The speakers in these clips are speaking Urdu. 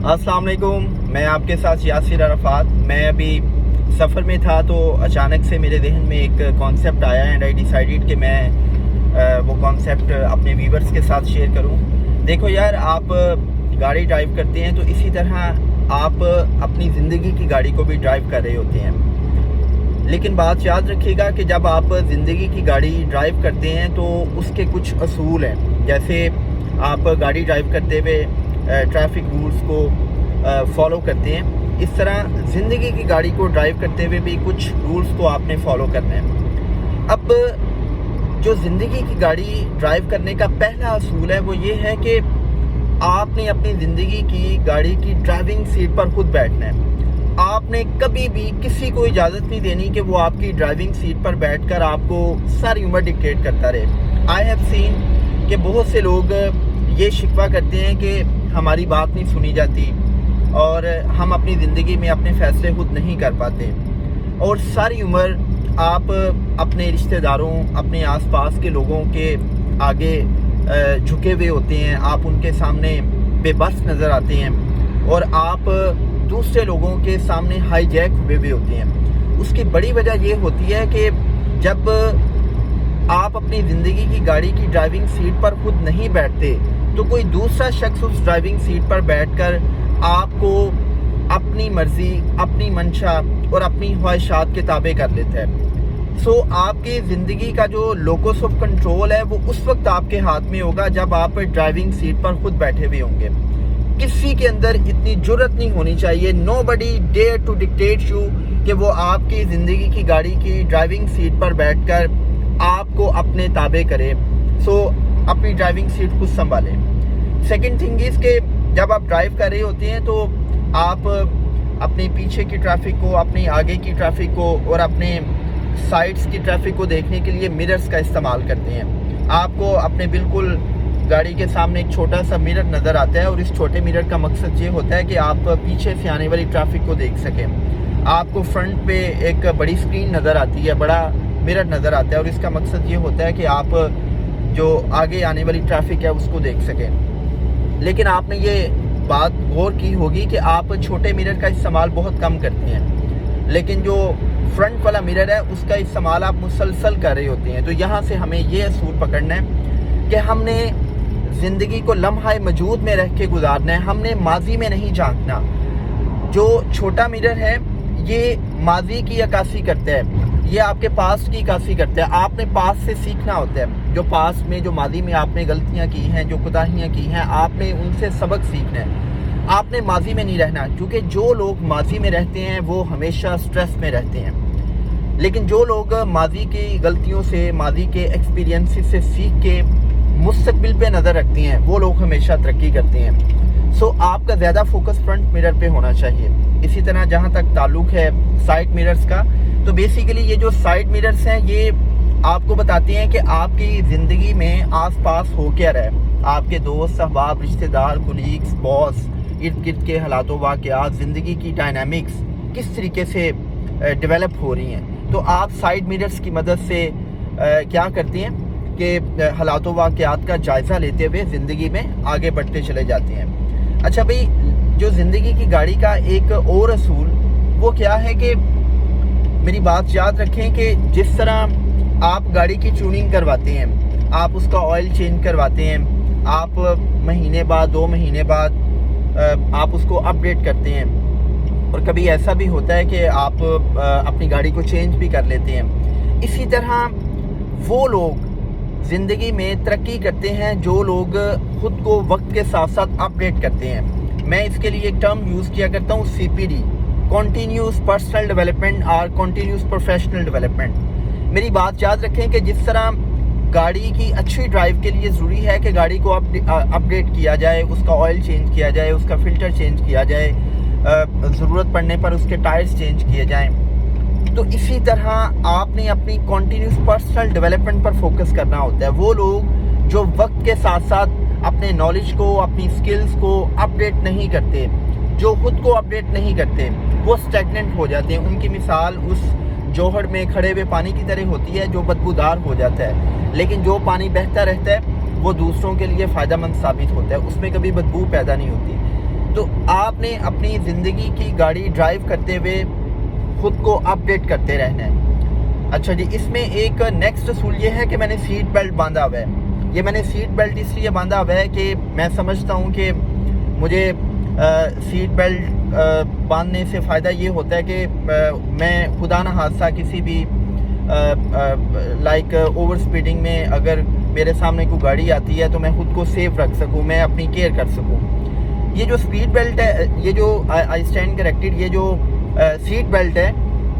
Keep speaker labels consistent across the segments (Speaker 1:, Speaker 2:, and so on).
Speaker 1: السلام علیکم، میں آپ کے ساتھ یاسر عرفات۔ میں ابھی سفر میں تھا تو اچانک سے میرے ذہن میں ایک کانسیپٹ آیا اینڈ آئی ڈیسائیڈڈ کہ میں وہ کانسیپٹ اپنے ویورز کے ساتھ شیئر کروں۔ دیکھو یار، آپ گاڑی ڈرائیو کرتے ہیں تو اسی طرح آپ اپنی زندگی کی گاڑی کو بھی ڈرائیو کر رہے ہوتے ہیں، لیکن بات یاد رکھیے گا کہ جب آپ زندگی کی گاڑی ڈرائیو کرتے ہیں تو اس کے کچھ اصول ہیں۔ جیسے آپ گاڑی ڈرائیو کرتے ہوئے ٹریفک رولز کو فالو کرتے ہیں، اس طرح زندگی کی گاڑی کو ڈرائیو کرتے ہوئے بھی کچھ رولز کو آپ نے فالو کرنا ہے۔ اب جو زندگی کی گاڑی ڈرائیو کرنے کا پہلا اصول ہے وہ یہ ہے کہ آپ نے اپنی زندگی کی گاڑی کی ڈرائیونگ سیٹ پر خود بیٹھنا ہے۔ آپ نے کبھی بھی کسی کو اجازت نہیں دینی کہ وہ آپ کی ڈرائیونگ سیٹ پر بیٹھ کر آپ کو ساری عمر ڈکٹیٹ کرتا رہے۔ آئی ہیو سین کہ بہت سے لوگ یہ شکوہ کرتے ہیں کہ ہماری بات نہیں سنی جاتی اور ہم اپنی زندگی میں اپنے فیصلے خود نہیں کر پاتے، اور ساری عمر آپ اپنے رشتہ داروں، اپنے آس پاس کے لوگوں کے آگے جھکے ہوئے ہوتے ہیں، آپ ان کے سامنے بے بس نظر آتے ہیں اور آپ دوسرے لوگوں کے سامنے ہائی جیک ہوئے ہوتے ہیں۔ اس کی بڑی وجہ یہ ہوتی ہے کہ جب آپ اپنی زندگی کی گاڑی کی ڈرائیونگ سیٹ پر خود نہیں بیٹھتے تو کوئی دوسرا شخص اس ڈرائیونگ سیٹ پر بیٹھ کر آپ کو اپنی مرضی، اپنی منشا اور اپنی خواہشات کے تابع کر لیتا ہے۔ آپ کی زندگی کا جو لوکس آف کنٹرول ہے وہ اس وقت آپ کے ہاتھ میں ہوگا جب آپ ڈرائیونگ سیٹ پر خود بیٹھے ہوئے ہوں گے۔ کسی کے اندر اتنی جرت نہیں ہونی چاہیے، nobody dare to dictate you، کہ وہ آپ کی زندگی کی گاڑی کی ڈرائیونگ سیٹ پر بیٹھ کر آپ کو اپنے تابع کرے۔ اپنی ڈرائیونگ سیٹ خود سنبھالیں۔ سیکنڈ تھنگ از کہ جب آپ ڈرائیو کر رہے ہوتے ہیں تو آپ اپنے پیچھے کی ٹریفک کو، اپنی آگے کی ٹریفک کو اور اپنے سائڈز کی ٹریفک کو دیکھنے کے لیے مررز کا استعمال کرتے ہیں۔ آپ کو اپنے بالکل گاڑی کے سامنے ایک چھوٹا سا مرر نظر آتا ہے، اور اس چھوٹے مرر کا مقصد یہ ہوتا ہے کہ آپ پیچھے سے آنے والی ٹریفک کو دیکھ سکیں۔ آپ کو فرنٹ پہ ایک بڑی اسکرین نظر آتی ہے، بڑا مرر نظر آتا ہے، اور اس کا مقصد یہ ہوتا ہے کہ آپ جو آگے آنے والی ٹریفک ہے اس کو دیکھ سکیں۔ لیکن آپ نے یہ بات غور کی ہوگی کہ آپ چھوٹے مرر کا استعمال بہت کم کرتے ہیں، لیکن جو فرنٹ والا مرر ہے اس کا استعمال آپ مسلسل کر رہے ہوتے ہیں۔ تو یہاں سے ہمیں یہ اصول پکڑنا ہے کہ ہم نے زندگی کو لمحہ موجود میں رہ کے گزارنا ہے، ہم نے ماضی میں نہیں جھانکنا۔ جو چھوٹا مرر ہے یہ ماضی کی عکاسی کرتا ہے، یہ آپ کے پاسٹ کی عکاسی کرتا ہے۔ آپ نے پاسٹ سے سیکھنا ہوتا ہے، جو پاسٹ میں، جو ماضی میں آپ نے غلطیاں کی ہیں، جو کوتاہیاں کی ہیں، آپ نے ان سے سبق سیکھنا ہے۔ آپ نے ماضی میں نہیں رہنا، کیونکہ جو لوگ ماضی میں رہتے ہیں وہ ہمیشہ سٹریس میں رہتے ہیں، لیکن جو لوگ ماضی کی غلطیوں سے، ماضی کے ایکسپیرینس سے سیکھ کے مستقبل پہ نظر رکھتے ہیں، وہ لوگ ہمیشہ ترقی کرتے ہیں۔ آپ کا زیادہ فوکس فرنٹ مرر پہ ہونا چاہیے۔ اسی طرح جہاں تک تعلق ہے سائڈ مررز کا، تو بیسیکلی یہ جو سائڈ مررز ہیں یہ آپ کو بتاتے ہیں کہ آپ کی زندگی میں آس پاس ہو کیا رہا ہے، آپ کے دوست، احباب، رشتہ دار، کولیگز، باس، ارد گرد کے حالات و واقعات، زندگی کی ڈائنامکس کس طریقے سے ڈیولپ ہو رہی ہیں۔ تو آپ سائڈ مررز کی مدد سے کیا کرتے ہیں کہ حالات و واقعات کا جائزہ لیتے ہوئے زندگی میں آگے بڑھتے چلے جاتے ہیں۔ اچھا بھئی، جو زندگی کی گاڑی کا ایک اور اصول وہ کیا ہے کہ میری بات یاد رکھیں کہ جس طرح آپ گاڑی کی ٹیوننگ کرواتے ہیں، آپ اس کا آئل چینج کرواتے ہیں، آپ مہینے بعد، 2 مہینے بعد آپ اس کو اپڈیٹ کرتے ہیں، اور کبھی ایسا بھی ہوتا ہے کہ آپ اپنی گاڑی کو چینج بھی کر لیتے ہیں، اسی طرح وہ لوگ زندگی میں ترقی کرتے ہیں جو لوگ خود کو وقت کے ساتھ ساتھ اپڈیٹ کرتے ہیں۔ میں اس کے لیے ایک ٹرم یوز کیا کرتا ہوں، CPD، کنٹینیوس پرسنل ڈیولپمنٹ اور کنٹینیوس پروفیشنل ڈیولپمنٹ۔ میری بات یاد رکھیں کہ جس طرح گاڑی کی اچھی ڈرائیو کے لیے ضروری ہے کہ گاڑی کو اپڈیٹ کیا جائے، اس کا آئل چینج کیا جائے، اس کا فلٹر چینج کیا جائے، ضرورت پڑنے پر اس کے ٹائرز چینج کیے جائیں، تو اسی طرح آپ نے اپنی کنٹینیوس پرسنل ڈیولپمنٹ پر فوکس کرنا ہوتا ہے۔ وہ لوگ جو وقت کے ساتھ ساتھ اپنے نالج کو، اپنی سکلز کو اپڈیٹ نہیں کرتے، جو خود کو اپڈیٹ نہیں کرتے، وہ سٹیگننٹ ہو جاتے ہیں۔ ان کی مثال اس جوہر میں کھڑے ہوئے پانی کی طرح ہوتی ہے جو بدبودار ہو جاتا ہے، لیکن جو پانی بہتا رہتا ہے وہ دوسروں کے لیے فائدہ مند ثابت ہوتا ہے، اس میں کبھی بدبو پیدا نہیں ہوتی۔ تو آپ نے اپنی زندگی کی گاڑی ڈرائیو کرتے ہوئے خود کو اپڈیٹ کرتے رہنا ہے. اچھا جی، اس میں ایک نیکسٹ اصول یہ ہے کہ میں نے سیٹ بیلٹ باندھا ہوا ہے. یہ میں نے سیٹ بیلٹ اس لیے باندھا ہوا ہے کہ میں سمجھتا ہوں کہ مجھے سیٹ بیلٹ باندھنے سے فائدہ یہ ہوتا ہے کہ میں خدا نہ حادثہ کسی بھی لائک اوور سپیڈنگ میں اگر میرے سامنے کوئی گاڑی آتی ہے تو میں خود کو سیف رکھ سکوں، میں اپنی کیئر کر سکوں. یہ جو سپیڈ بیلٹ ہے، یہ جو آئی اسٹینڈ کریکٹڈ، یہ جو سیٹ بیلٹ ہے،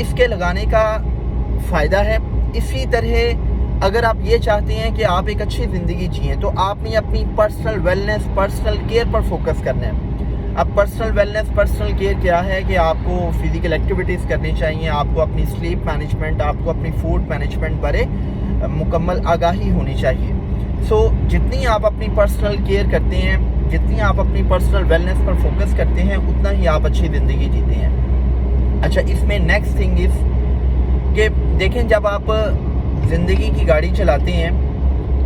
Speaker 1: اس کے لگانے کا فائدہ ہے. اسی طرح اگر آپ یہ چاہتے ہیں کہ آپ ایک اچھی زندگی جئیں تو آپ نے اپنی پرسنل ویلنس، پرسنل کیئر پر فوکس کرنا ہے. اب پرسنل ویلنس، پرسنل کیئر کیا ہے کہ آپ کو فزیکل ایکٹیویٹیز کرنی چاہیے، آپ کو اپنی سلیپ مینجمنٹ، آپ کو اپنی فوڈ مینجمنٹ بارے مکمل آگاہی ہونی چاہیے. سو جتنی آپ اپنی پرسنل کیئر کرتے ہیں، جتنی آپ اپنی پرسنل ویلنس پر فوکس کرتے ہیں، اتنا ہی آپ اچھی زندگی جیتے ہیں. اچھا، اس میں نیکسٹ تھنگ از کہ دیکھیں، جب آپ زندگی کی گاڑی چلاتے ہیں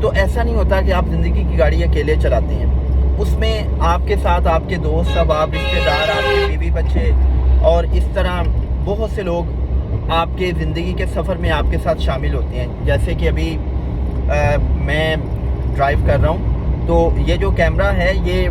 Speaker 1: تو ایسا نہیں ہوتا کہ آپ زندگی کی گاڑی اکیلے چلاتے ہیں. اس میں آپ کے ساتھ آپ کے دوست، سب آپ رشتے دار، آپ کے بیوی بچے اور اس طرح بہت سے لوگ آپ کے زندگی کے سفر میں آپ کے ساتھ شامل ہوتے ہیں. جیسے کہ ابھی میں ڈرائیو کر رہا ہوں تو یہ جو کیمرہ ہے یہ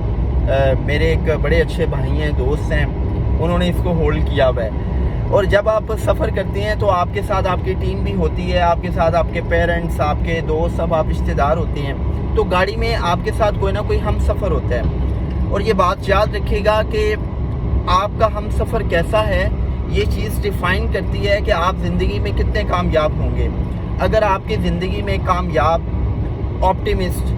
Speaker 1: میرے ایک بڑے اچھے بھائی ہیں، دوست ہیں، انہوں نے اس کو ہولڈ کیا ہوا ہے. اور جب آپ سفر کرتے ہیں تو آپ کے ساتھ آپ کی ٹیم بھی ہوتی ہے، آپ کے ساتھ آپ کے پیرنٹس، آپ کے دوست، سب آپ رشتے دار ہوتے ہیں. تو گاڑی میں آپ کے ساتھ کوئی نہ کوئی ہم سفر ہوتا ہے. اور یہ بات یاد رکھیے گا کہ آپ کا ہم سفر کیسا ہے، یہ چیز ڈیفائن کرتی ہے کہ آپ زندگی میں کتنے کامیاب ہوں گے. اگر آپ کی زندگی میں کامیاب، آپٹیمسٹ،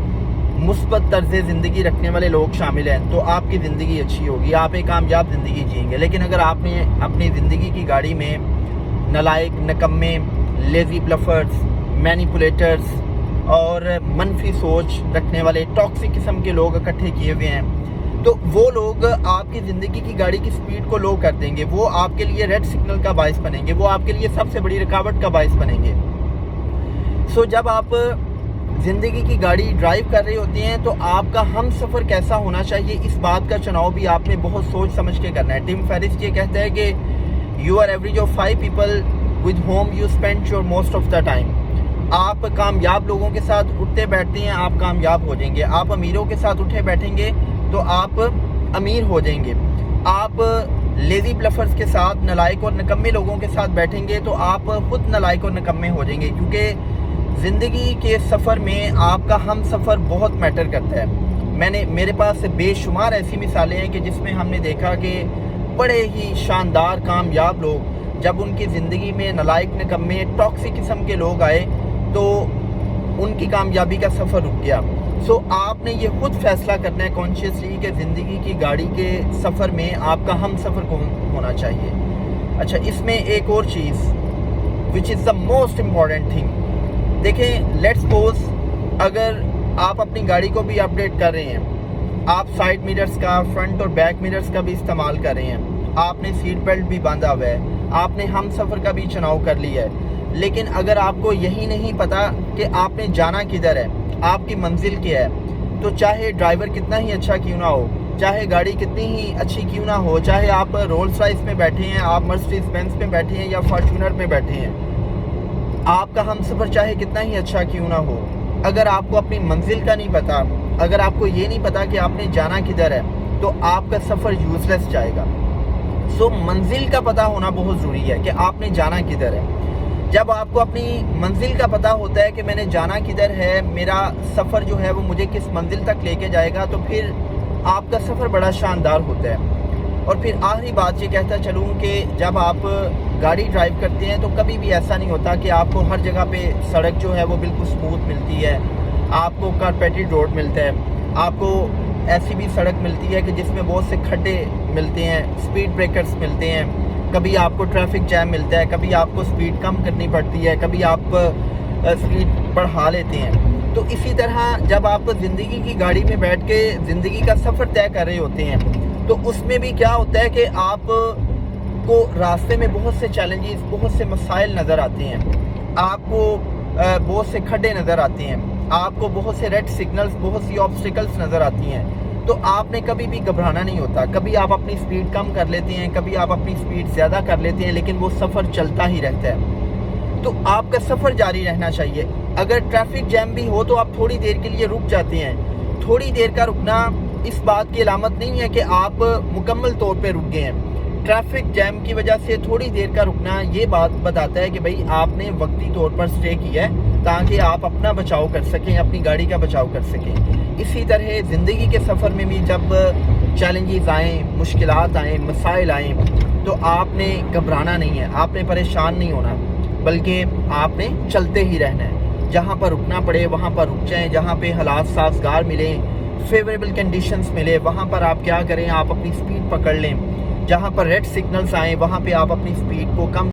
Speaker 1: مثبت طرز زندگی رکھنے والے لوگ شامل ہیں تو آپ کی زندگی اچھی ہوگی، آپ ایک کامیاب زندگی جئیں گے. لیکن اگر آپ نے اپنی زندگی کی گاڑی میں نالائق، نکمے، لیزی بلفرز، مینیپولیٹرز اور منفی سوچ رکھنے والے ٹاکسک قسم کے لوگ اکٹھے کیے ہوئے ہیں تو وہ لوگ آپ کی زندگی کی گاڑی کی سپیڈ کو لو کر دیں گے. وہ آپ کے لیے ریڈ سگنل کا باعث بنیں گے، وہ آپ کے لیے سب سے بڑی رکاوٹ کا باعث بنیں گے. سو جب آپ زندگی کی گاڑی ڈرائیو کر رہے ہوتے ہیں تو آپ کا ہم سفر کیسا ہونا چاہیے، اس بات کا چناؤ بھی آپ نے بہت سوچ سمجھ کے کرنا ہے. ٹم فیرس یہ کہتا ہے کہ you are average of 5 people with whom you spend your most of the time. آپ کامیاب لوگوں کے ساتھ اٹھتے بیٹھتے ہیں، آپ کامیاب ہو جائیں گے. آپ امیروں کے ساتھ اٹھے بیٹھیں گے تو آپ امیر ہو جائیں گے. آپ لیزی بلفرز کے ساتھ، نالائق اور نکمے لوگوں کے ساتھ بیٹھیں گے تو آپ خود نالائق اور نکمے ہو جائیں گے. کیونکہ زندگی کے سفر میں آپ کا ہم سفر بہت میٹر کرتا ہے. میرے پاس بے شمار ایسی مثالیں ہیں کہ جس میں ہم نے دیکھا کہ بڑے ہی شاندار کامیاب لوگ، جب ان کی زندگی میں نالائق، نکمے، ٹاکسک قسم کے لوگ آئے تو ان کی کامیابی کا سفر رک گیا. سو آپ نے یہ خود فیصلہ کرنا ہے کانشیسلی کہ زندگی کی گاڑی کے سفر میں آپ کا ہم سفر کون ہونا چاہیے. اچھا، اس میں ایک اور چیز وچ از دا موسٹ امپورٹنٹ تھنگ. دیکھیں، لیٹس سپوز اگر آپ اپنی گاڑی کو بھی اپڈیٹ کر رہے ہیں، آپ سائڈ میررز کا، فرنٹ اور بیک میررز کا بھی استعمال کر رہے ہیں، آپ نے سیٹ بیلٹ بھی باندھا ہوا ہے، آپ نے ہم سفر کا بھی چناؤ کر لیا ہے، لیکن اگر آپ کو یہی نہیں پتا کہ آپ نے جانا کدھر ہے، آپ کی منزل کیا ہے، تو چاہے ڈرائیور کتنا ہی اچھا کیوں نہ ہو، چاہے گاڑی کتنی ہی اچھی کیوں نہ ہو، چاہے آپ رولز رائس میں بیٹھے ہیں، آپ مرسیڈیز بینز میں بیٹھے ہیں یا فارچونر میں بیٹھے ہیں، آپ کا ہم سفر چاہے کتنا ہی اچھا کیوں نہ ہو، اگر آپ کو اپنی منزل کا نہیں پتا، اگر آپ کو یہ نہیں پتا کہ آپ نے جانا کدھر ہے، تو آپ کا سفر یوز لیس جائے گا. سو منزل کا پتہ ہونا بہت ضروری ہے کہ آپ نے جانا کدھر ہے. جب آپ کو اپنی منزل کا پتہ ہوتا ہے کہ میں نے جانا کدھر ہے، میرا سفر جو ہے وہ مجھے کس منزل تک لے کے جائے گا، تو پھر آپ کا سفر بڑا شاندار ہوتا ہے. اور پھر آخری بات یہ کہتا چلوں کہ جب آپ گاڑی ڈرائیو کرتے ہیں تو کبھی بھی ایسا نہیں ہوتا کہ آپ کو ہر جگہ پہ سڑک جو ہے وہ بالکل سموتھ ملتی ہے، آپ کو کارپیٹڈ روڈ ملتا ہے، آپ کو ایسی بھی سڑک ملتی ہے کہ جس میں بہت سے کھڈے ملتے ہیں، سپیڈ بریکرز ملتے ہیں، کبھی آپ کو ٹریفک جیم ملتا ہے، کبھی آپ کو سپیڈ کم کرنی پڑتی ہے، کبھی آپ سپیڈ بڑھا لیتے ہیں. تو اسی طرح جب آپ زندگی کی گاڑی میں بیٹھ کے زندگی کا سفر طے کر رہے ہوتے ہیں تو اس میں بھی کیا ہوتا ہے کہ آپ کو راستے میں بہت سے چیلنجز، بہت سے مسائل نظر آتے ہیں، آپ کو بہت سے کھڈے نظر آتے ہیں، آپ کو بہت سے ریڈ سگنلز، بہت سی آبسٹیکلز نظر آتی ہیں. تو آپ نے کبھی بھی گھبرانا نہیں ہوتا. کبھی آپ اپنی سپیڈ کم کر لیتے ہیں, کبھی آپ اپنی سپیڈ زیادہ کر لیتے ہیں, لیکن وہ سفر چلتا ہی رہتا ہے. تو آپ کا سفر جاری رہنا چاہیے. اگر ٹریفک جیم بھی ہو تو آپ تھوڑی دیر کے لیے رک جاتے ہیں. تھوڑی دیر کا رکنا اس بات کی علامت نہیں ہے کہ آپ مکمل طور پہ رک گئے ہیں. ٹریفک جیم کی وجہ سے تھوڑی دیر کا رکنا یہ بات بتاتا ہے کہ بھئی آپ نے وقتی طور پر سٹے کیا ہے تاکہ آپ اپنا بچاؤ کر سکیں, اپنی گاڑی کا بچاؤ کر سکیں. اسی طرح زندگی کے سفر میں بھی جب چیلنجز آئیں, مشکلات آئیں, مسائل آئیں, تو آپ نے گھبرانا نہیں ہے, آپ نے پریشان نہیں ہونا, بلکہ آپ نے چلتے ہی رہنا ہے. جہاں پر رکنا پڑے وہاں پر رک جائیں. جہاں پہ حالات سازگار ملیں, فیوریبل کنڈیشنز ملے, وہاں پر آپ کیا کریں, آپ اپنی سپیڈ پکڑ لیں. جہاں پر ریڈ سگنلز آئیں وہاں پہ آپ اپنی سپیڈ کو کم